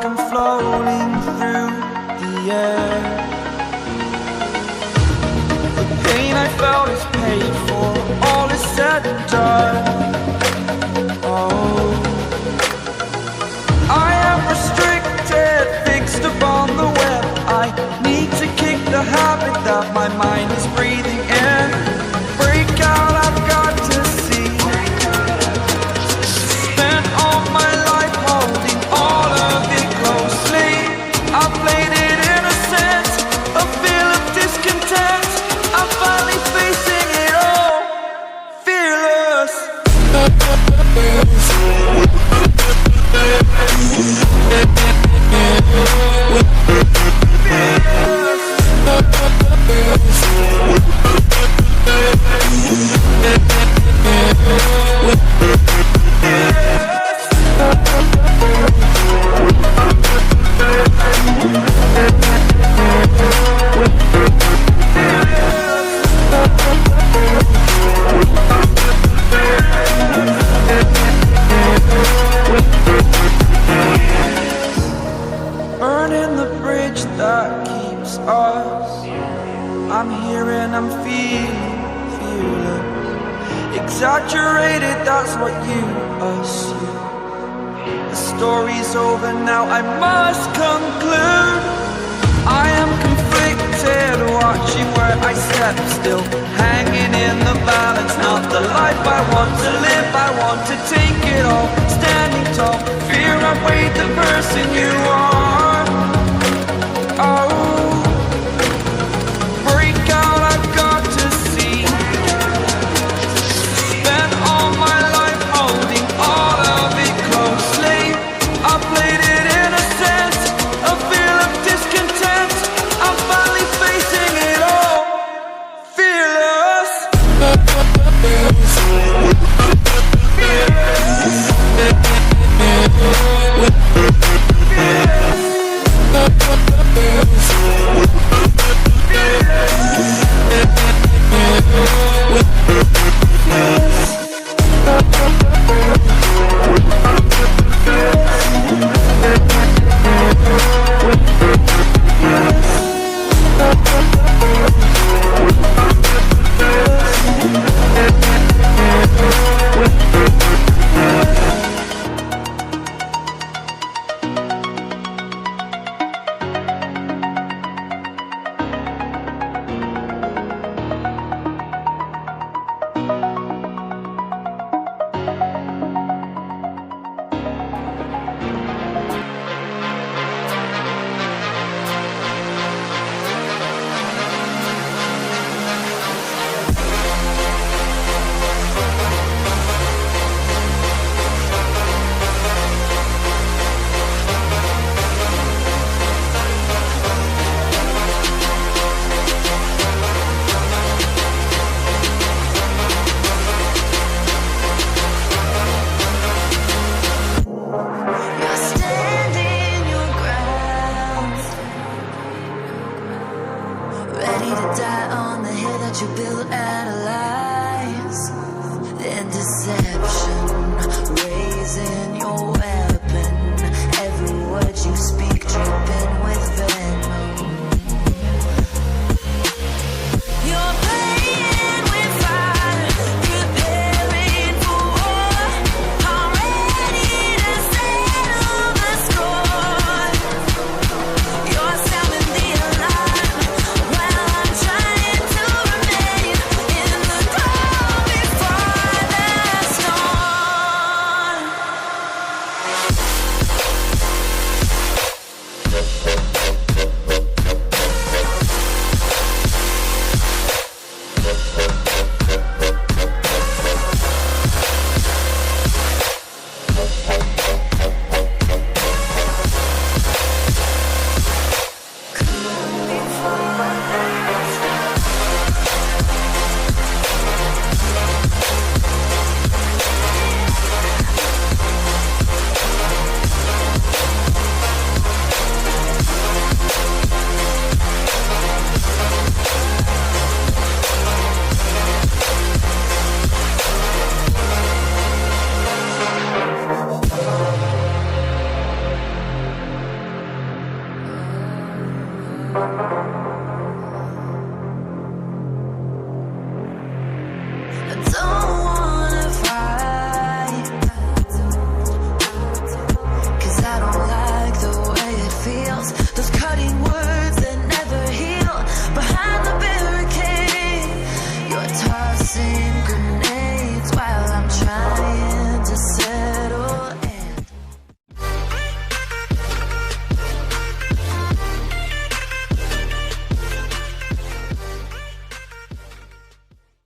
like I'm floating through the air. The pain I felt is paid for, all is said and done. Oh, I am restricted, fixed upon the web. I need to kick the habit that my mind is breathing in. Break out, I've got to see. Spent all my life holding all of it closely. I played it innocent, a feel of discontent. I'm finally facing it all, fearless. Burning the bridge that keeps us. I'm here and I'm feeling fearless. Exaggerated, that's what you assume. The story's over now, I must conclude. I am conflicted, watching where I step still, hanging in the balance. Not the life I want to live, I want to take it all. Standing tall, fear I've weighed the person you are. Oh, break out, I've got to see. Spent all my life holding all of it closely. I played it innocent, a feel of discontent. I'm finally facing it all, fearless. Ready to die on the hill that you built out of